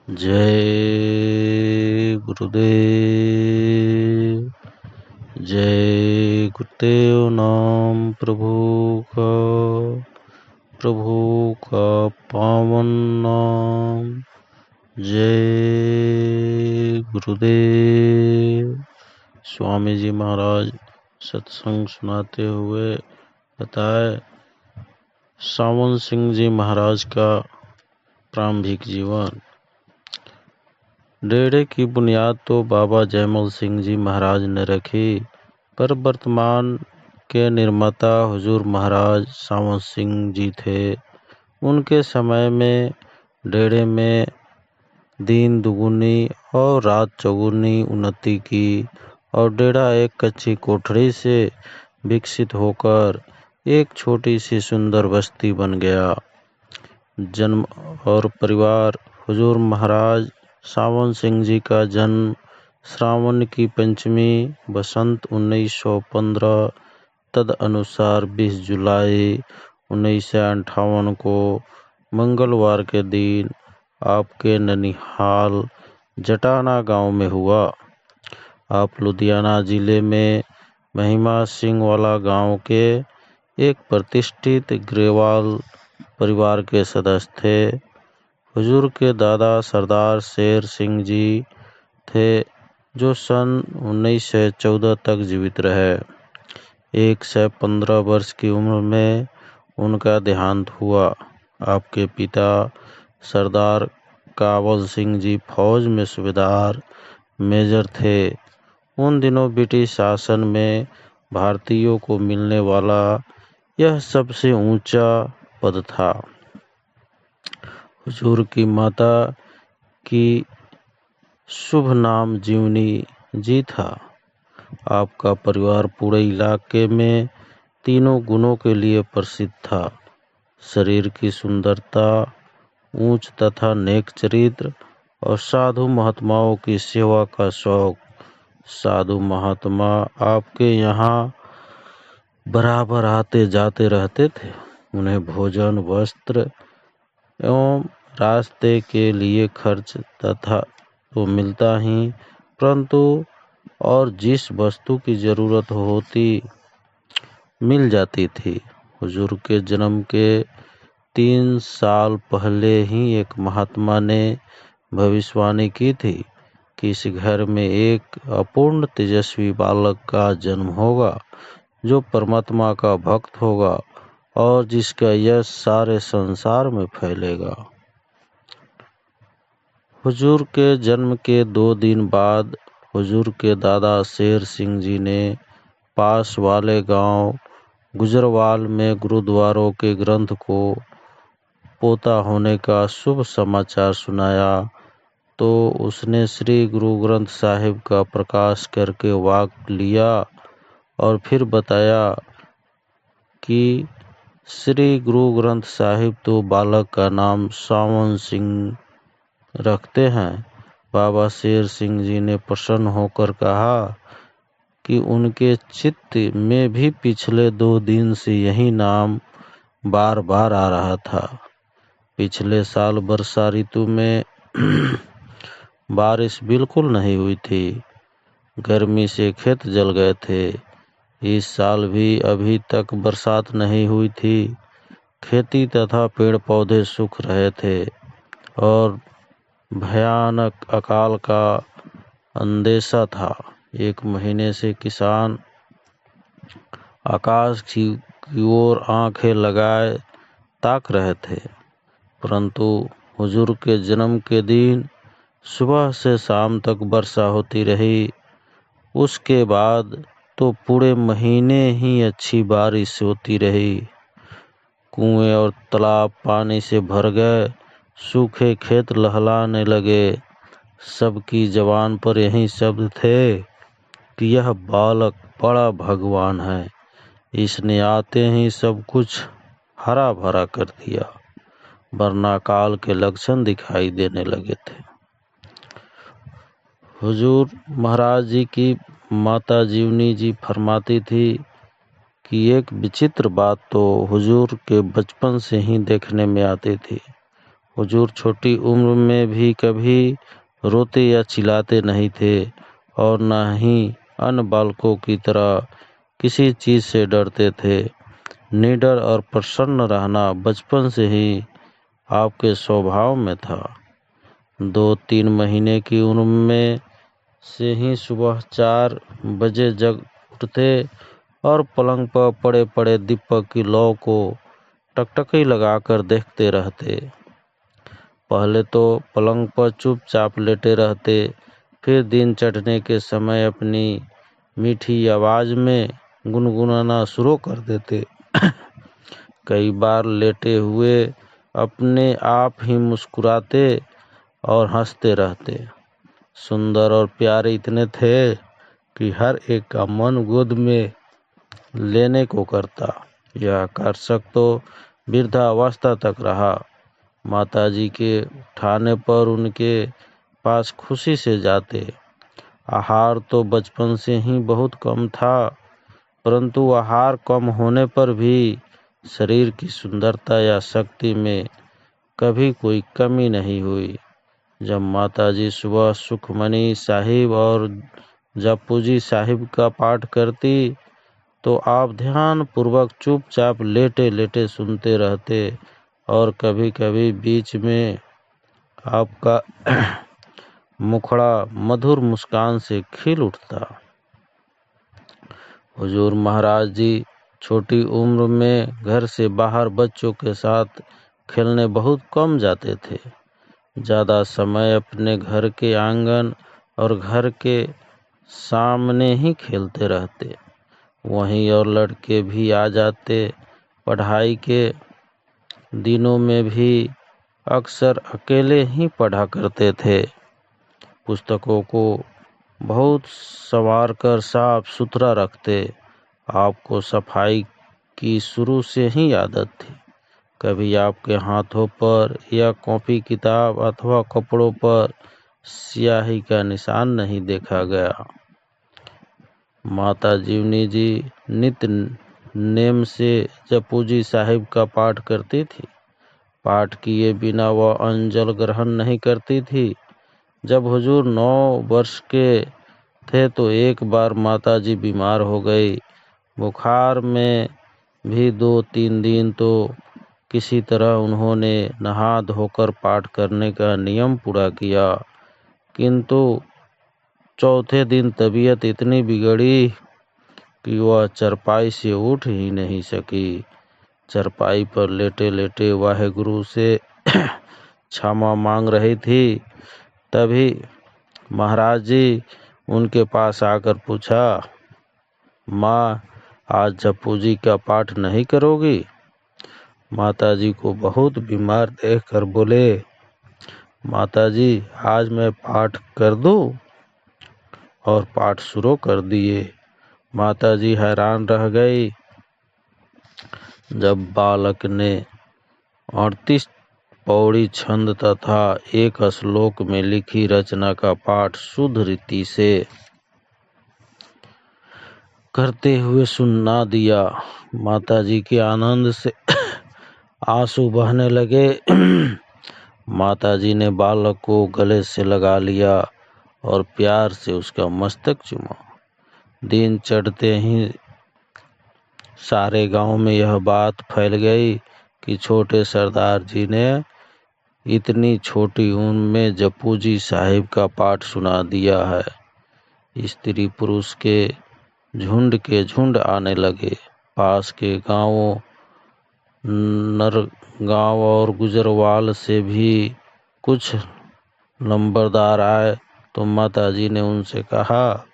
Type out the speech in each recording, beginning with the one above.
जय गुरुदेव। जय गुरुदेव। नाम प्रभु का पावन नाम। जय गुरुदेव। स्वामी जी महाराज सत्संग सुनाते हुए बताए सावन सिंह जी महाराज का प्रारंभिक जीवन। डेरे की बुनियाद तो बाबा जयमल सिंह जी महाराज ने रखी, पर वर्तमान के निर्माता हुजूर महाराज सावन सिंह जी थे। उनके समय में डेरे में दिन दुगुनी और रात चौगुनी उन्नति की और डेरा एक कच्ची कोठरी से विकसित होकर एक छोटी सी सुंदर बस्ती बन गया। जन्म और परिवार। हुजूर महाराज सावन सिंह जी का जन्म श्रावण की पंचमी बसंत 1915 तद अनुसार 20 जुलाई 1958 को मंगलवार के दिन आपके ननिहाल जटाना गांव में हुआ। आप लुधियाना जिले में महिमा सिंह वाला गांव के एक प्रतिष्ठित ग्रेवाल परिवार के सदस्य थे। हुजूर के दादा सरदार शेर सिंह जी थे, जो सन 1914 तक जीवित रहे। 115 वर्ष की उम्र में उनका देहांत हुआ। आपके पिता सरदार कावल सिंह जी फौज में सूबेदार मेजर थे। उन दिनों ब्रिटिश शासन में भारतीयों को मिलने वाला यह सबसे ऊंचा पद था। हुजूर की माता की शुभ नाम जीवनी जी था। आपका परिवार पूरे इलाके में तीनों गुणों के लिए प्रसिद्ध था: शरीर की सुंदरता, ऊंच तथा नेक चरित्र और साधु महात्माओं की सेवा का शौक। साधु महात्मा आपके यहाँ बराबर आते जाते रहते थे। उन्हें भोजन, वस्त्र एवं रास्ते के लिए खर्च तथा तो मिलता ही, परंतु और जिस वस्तु की जरूरत होती मिल जाती थी। हुजूर के जन्म के 3 साल पहले ही एक महात्मा ने भविष्यवाणी की थी कि इस घर में एक अपूर्ण तेजस्वी बालक का जन्म होगा, जो परमात्मा का भक्त होगा और जिसका यश सारे संसार में फैलेगा। हुजूर के जन्म के 2 दिन बाद हुजूर के दादा शेर सिंह जी ने पास वाले गांव गुजरवाल में गुरुद्वारों के ग्रंथ को पोता होने का शुभ समाचार सुनाया, तो उसने श्री गुरु ग्रंथ साहिब का प्रकाश करके वाक लिया और फिर बताया कि श्री गुरु ग्रंथ साहिब तो बालक का नाम सावन सिंह रखते हैं। बाबा शेर सिंह जी ने प्रसन्न होकर कहा कि उनके चित्त में भी पिछले 2 दिन से यही नाम बार बार आ रहा था। पिछले साल वर्षा ऋतु में बारिश बिल्कुल नहीं हुई थी। गर्मी से खेत जल गए थे। इस साल भी अभी तक बरसात नहीं हुई थी। खेती तथा पेड़ पौधे सूख रहे थे और भयानक अकाल का अंदेशा था। 1 महीने से किसान आकाश की ओर आंखें लगाए ताक रहे थे, परंतु हुजूर के जन्म के दिन सुबह से शाम तक वर्षा होती रही। उसके बाद तो पूरे महीने ही अच्छी बारिश होती रही। कुएं और तालाब पानी से भर गए। सूखे खेत लहलाने लगे। सबकी जबान पर यही शब्द थे कि यह बालक बड़ा भगवान है। इसने आते ही सब कुछ हरा भरा कर दिया, वरना काल के लक्षण दिखाई देने लगे थे। हुजूर महाराज जी की माता जीवनी जी फरमाती थी कि एक विचित्र बात तो हुजूर के बचपन से ही देखने में आती थी। हुजूर छोटी उम्र में भी कभी रोते या चिल्लाते नहीं थे और न ही अन्य बालकों की तरह किसी चीज से डरते थे। निडर और प्रसन्न रहना बचपन से ही आपके स्वभाव में था। 2-3 महीने की उम्र में से ही सुबह 4 बजे जग उठते और पलंग पर पड़े पड़े दीपक की लौ को टकटकी लगाकर देखते रहते। पहले तो पलंग पर चुपचाप लेटे रहते, फिर दिन चढ़ने के समय अपनी मीठी आवाज में गुनगुनाना शुरू कर देते। कई बार लेटे हुए अपने आप ही मुस्कुराते और हंसते रहते। सुंदर और प्यारे इतने थे कि हर एक का मन गोद में लेने को करता। यह आकर्षक तो वृद्धावस्था तक रहा। माताजी के उठाने पर उनके पास खुशी से जाते। आहार तो बचपन से ही बहुत कम था, परंतु आहार कम होने पर भी शरीर की सुंदरता या शक्ति में कभी कोई कमी नहीं हुई। जब माताजी सुबह सुखमनी साहिब और जपूजी साहिब का पाठ करती तो आप ध्यान पूर्वक चुपचाप लेटे लेटे सुनते रहते और कभी कभी बीच में आपका मुखड़ा मधुर मुस्कान से खिल उठता। हुजूर महाराज जी छोटी उम्र में घर से बाहर बच्चों के साथ खेलने बहुत कम जाते थे। ज़्यादा समय अपने घर के आंगन और घर के सामने ही खेलते रहते। वहीं और लड़के भी आ जाते। पढ़ाई के दिनों में भी अक्सर अकेले ही पढ़ा करते थे। पुस्तकों को बहुत संवार कर साफ सुथरा रखते। आपको सफाई की शुरू से ही आदत थी। कभी आपके हाथों पर या कॉपी किताब अथवा कपड़ों पर स्याही का निशान नहीं देखा गया। माता जीवनी जी नित्य नेम से जपूजी साहिब का पाठ करती थी। पाठ किए बिना वह अंजल ग्रहण नहीं करती थी। जब हुजूर 9 वर्ष के थे तो एक बार माताजी बीमार हो गई। बुखार में भी 2-3 दिन तो किसी तरह उन्होंने नहा धोकर पाठ करने का नियम पूरा किया, किंतु चौथे दिन तबीयत इतनी बिगड़ी कि वह चरपाई से उठ ही नहीं सकी। चरपाई पर लेटे लेटे वाहेगुरु से क्षमा मांग रही थी। तभी महाराज जी उनके पास आकर पूछा, माँ आज जपूजी का पाठ नहीं करोगी? माताजी को बहुत बीमार देखकर बोले, माताजी आज मैं पाठ कर दूं? और पाठ शुरू कर दिए। माताजी हैरान रह गई। जब बालक ने 38 पौड़ी छंद तथा एक श्लोक में लिखी रचना का पाठ शुद्ध रीति से करते हुए सुना दिया, माताजी के आनंद से आंसू बहने लगे। माताजी ने बालक को गले से लगा लिया और प्यार से उसका मस्तक चूमा। दिन चढ़ते ही सारे गांव में यह बात फैल गई कि छोटे सरदार जी ने इतनी छोटी उम्र में जपूजी साहिब का पाठ सुना दिया है। स्त्री पुरुष के झुंड आने लगे। पास के गांवों नरगांव और गुजरवाल से भी कुछ नंबरदार आए तो माताजी ने उनसे कहा,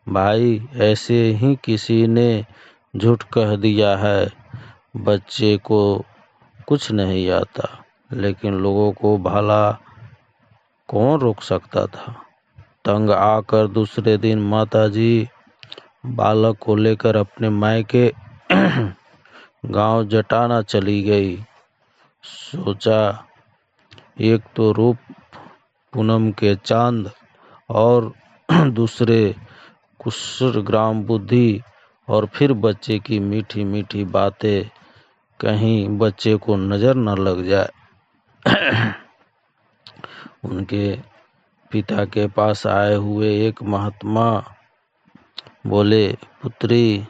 भाई ऐसे ही किसी ने झूठ कह दिया है, बच्चे को कुछ नहीं आता, लेकिन लोगों को भला कौन रोक सकता था। तंग आकर दूसरे दिन माताजी बालक को लेकर अपने मायके गांव जटाना चली गई। सोचा एक तो रूप पूनम के चांद और दूसरे कुशर ग्राम बुद्धि और फिर बच्चे की मीठी मीठी बातें कहीं बच्चे को नजर न लग जाए। उनके पिता के पास आए हुए एक महात्मा बोले, पुत्री,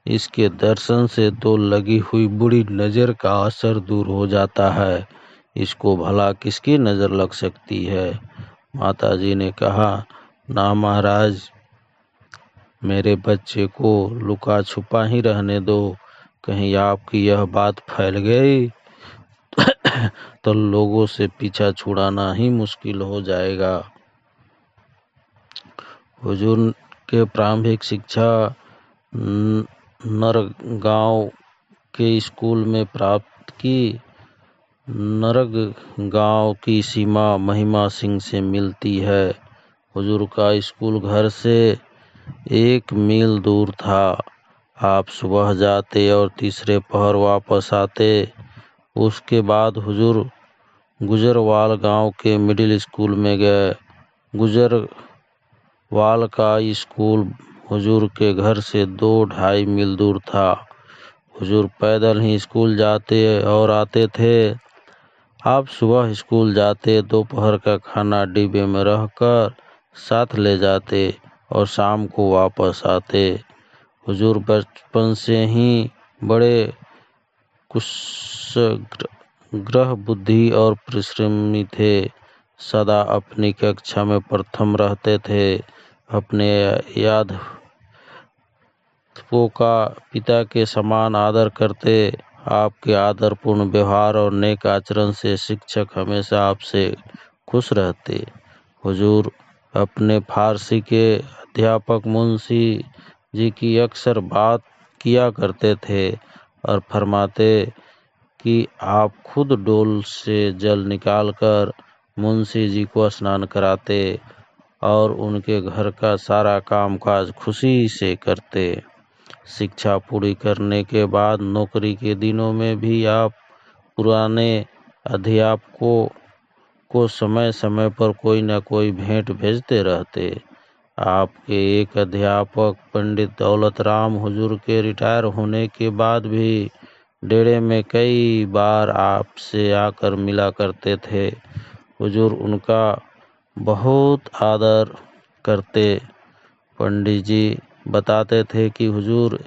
इसके दर्शन से तो लगी हुई बुरी नजर का असर दूर हो जाता है, इसको भला किसकी नजर लग सकती है। माताजी ने कहा, ना महाराज, मेरे बच्चे को लुका छुपा ही रहने दो, कहीं आपकी यह बात फैल गई तो लोगों से पीछा छुड़ाना ही मुश्किल हो जाएगा। हुजूर के प्रारंभिक शिक्षा नरगांव के स्कूल में प्राप्त की। नरगांव की सीमा महिमा सिंह से मिलती है। हुजूर का स्कूल घर से 1 मील दूर था। आप सुबह जाते और तीसरे पहर वापस आते। उसके बाद हुजूर गुजरवाल गांव के मिडिल स्कूल में गए। गुजरवाल का स्कूल हुजूर के घर से 2-2.5 मील दूर था। हुजूर पैदल ही स्कूल जाते और आते थे। आप सुबह स्कूल जाते, दोपहर का खाना डिब्बे में रहकर साथ ले जाते और शाम को वापस आते। हुजूर बचपन से ही बड़े कुशग्रह बुद्धि और परिश्रमी थे। सदा अपनी कक्षा में प्रथम रहते थे। अपने यादवों का पिता के समान आदर करते। आपके आदरपूर्ण व्यवहार और नेक आचरण से शिक्षक हमेशा आपसे खुश रहते। हुजूर अपने फारसी के अध्यापक मुंशी जी की अक्सर बात किया करते थे और फरमाते कि आप खुद डोल से जल निकालकर मुंशी जी को स्नान कराते और उनके घर का सारा कामकाज खुशी से करते। शिक्षा पूरी करने के बाद नौकरी के दिनों में भी आप पुराने अध्यापकों को समय समय पर कोई न कोई भेंट भेजते रहते। आपके एक अध्यापक पंडित दौलत राम हुजूर के रिटायर होने के बाद भी डेरे में कई बार आपसे आकर मिला करते थे। हुजूर उनका बहुत आदर करते। पंडित जी बताते थे कि हुजूर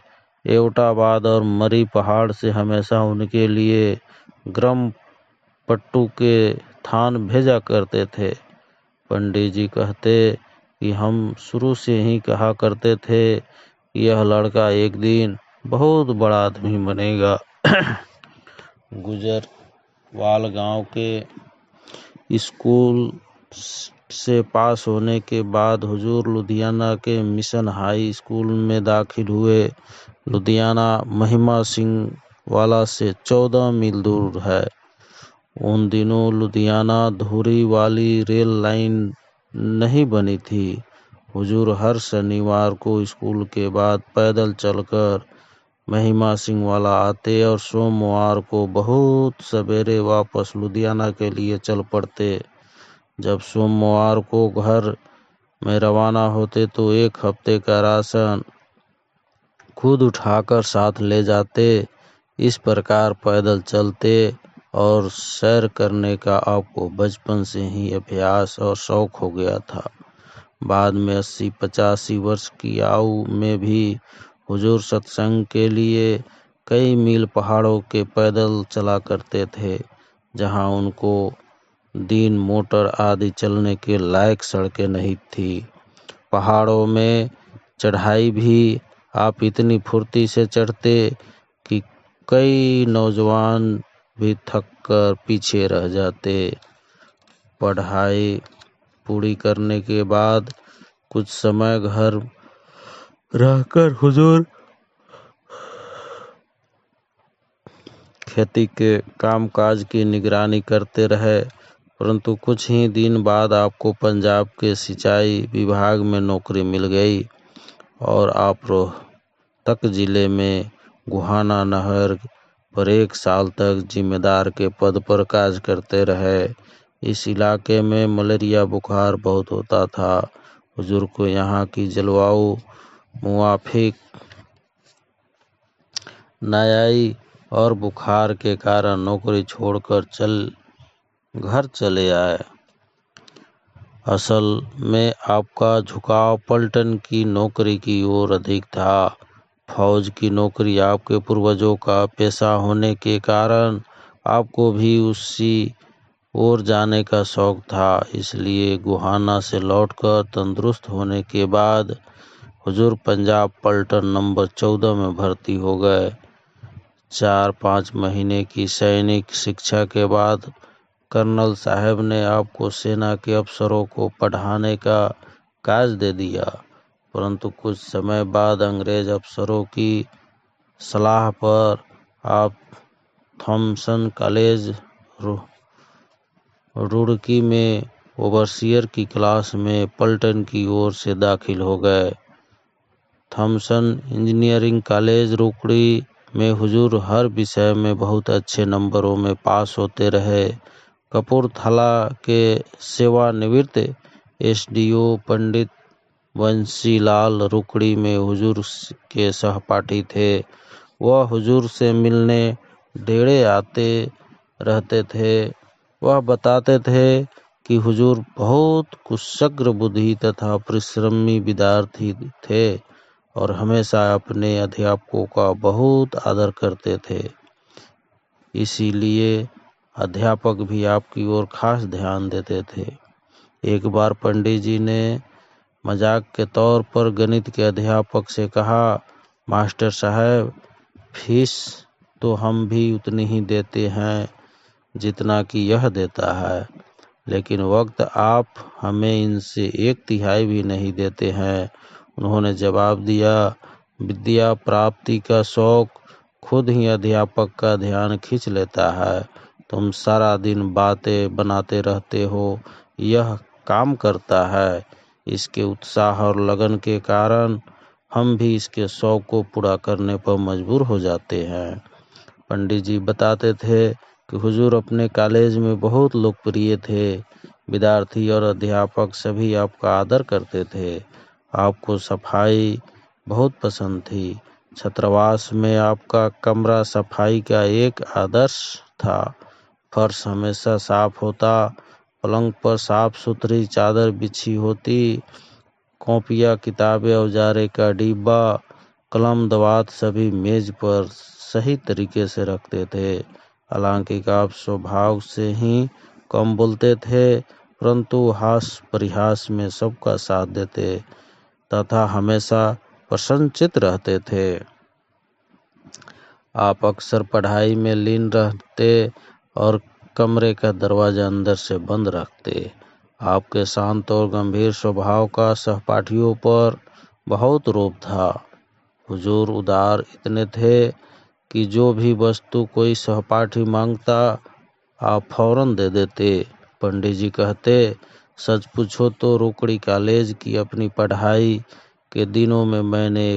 एवटाबाद और मरी पहाड़ से हमेशा उनके लिए गरम पट्टू के थान भेजा करते थे। पंडित जी कहते कि हम शुरू से ही कहा करते थे कि यह लड़का एक दिन बहुत बड़ा आदमी बनेगा। गुजरवाल गांव के स्कूल से पास होने के बाद हुजूर लुधियाना के मिशन हाई स्कूल में दाखिल हुए। लुधियाना महिमा सिंह वाला से 14 मील दूर है। उन दिनों लुधियाना धुरी वाली रेल लाइन नहीं बनी थी। हुजूर हर शनिवार को स्कूल के बाद पैदल चलकर महिमा सिंह वाला आते और सोमवार को बहुत सवेरे वापस लुधियाना के लिए चल पड़ते। जब सोमवार को घर में रवाना होते तो 1 हफ्ते का राशन खुद उठाकर साथ ले जाते। इस प्रकार पैदल चलते और सैर करने का आपको बचपन से ही अभ्यास और शौक हो गया था। बाद में 80-85 वर्ष की आयु में भी हुजूर सत्संग के लिए कई मील पहाड़ों के पैदल चला करते थे, जहां उनको दिन मोटर आदि चलने के लायक सड़कें नहीं थी। पहाड़ों में चढ़ाई भी आप इतनी फुर्ती से चढ़ते कि कई नौजवान भी थक कर पीछे रह जाते। पढ़ाई पूरी करने के बाद कुछ समय घर रहकर हुजूर खेती के कामकाज की निगरानी करते रहे, परंतु कुछ ही दिन बाद आपको पंजाब के सिंचाई विभाग में नौकरी मिल गई और आप रोहतक जिले में गुहाना नहर पर 1 साल तक जिम्मेदार के पद पर कार्य करते रहे। इस इलाके में मलेरिया बुखार बहुत होता था। हुजूर को यहाँ की जलवायु मुवाफिक न आई और बुखार के कारण नौकरी छोड़कर घर चले आए। असल में आपका झुकाव पलटन की नौकरी की ओर अधिक था। फौज की नौकरी आपके पूर्वजों का पेशा होने के कारण आपको भी उसी ओर जाने का शौक था। इसलिए गोहाना से लौटकर तंदुरुस्त होने के बाद हुजूर पंजाब पलटन नंबर 14 में भर्ती हो गए। 4-5 महीने की सैनिक शिक्षा के बाद कर्नल साहब ने आपको सेना के अफसरों को पढ़ाने का काज दे दिया। परंतु कुछ समय बाद अंग्रेज अफसरों की सलाह पर आप थॉमसन कॉलेज रुड़की में ओवरसियर की क्लास में पलटन की ओर से दाखिल हो गए। थॉमसन इंजीनियरिंग कॉलेज रुड़की में हुजूर हर विषय में बहुत अच्छे नंबरों में पास होते रहे। कपूरथला के सेवानिवृत्त एसडीओ पंडित बंसीलाल रुड़की में हुजूर के सहपाठी थे। वह हुजूर से मिलने डेरे आते रहते थे। वह बताते थे कि हुजूर बहुत कुशग्र बुद्धि तथा परिश्रमी विद्यार्थी थे और हमेशा अपने अध्यापकों का बहुत आदर करते थे। इसीलिए अध्यापक भी आपकी ओर खास ध्यान देते थे। एक बार पंडित जी ने मजाक के तौर पर गणित के अध्यापक से कहा, मास्टर साहब, फीस तो हम भी उतनी ही देते हैं जितना कि यह देता है, लेकिन वक्त आप हमें इनसे 1/3 भी नहीं देते हैं। उन्होंने जवाब दिया, विद्या प्राप्ति का शौक खुद ही अध्यापक का ध्यान खींच लेता है। तुम सारा दिन बातें बनाते रहते हो, यह काम करता है। इसके उत्साह और लगन के कारण हम भी इसके शौक को पूरा करने पर मजबूर हो जाते हैं। पंडित जी बताते थे कि हुजूर अपने कॉलेज में बहुत लोकप्रिय थे। विद्यार्थी और अध्यापक सभी आपका आदर करते थे। आपको सफाई बहुत पसंद थी। छात्रावास में आपका कमरा सफाई का एक आदर्श था। फर्श हमेशा साफ होता, पलंग पर साफ सुथरी चादर बिछी होती, कॉपियाँ, किताबें, औजारे का डिब्बा, कलम, दवात सभी मेज पर सही तरीके से रखते थे। हालांकि आप स्वभाव से ही कम बोलते थे, परंतु हास परिहास में सबका साथ देते तथा हमेशा प्रसन्नचित्त रहते थे। आप अक्सर पढ़ाई में लीन रहते और कमरे का दरवाजा अंदर से बंद रखते। आपके शांत और गंभीर स्वभाव का सहपाठियों पर बहुत रोब था। हुजूर उदार इतने थे कि जो भी वस्तु कोई सहपाठी मांगता आप फौरन दे देते। पंडित जी कहते, सच पूछो तो रुड़की कॉलेज की अपनी पढ़ाई के दिनों में मैंने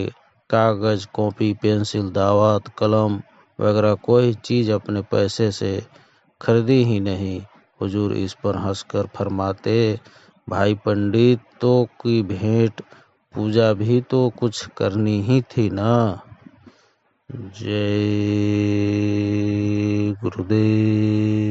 कागज, कॉपी, पेंसिल, दावत, कलम वगैरह कोई चीज़ अपने पैसे से खरीदी ही नहीं। हुजूर इस पर हंसकर फरमाते, भाई पंडितों की भेंट पूजा भी तो कुछ करनी ही थी ना। जय गुरुदेव।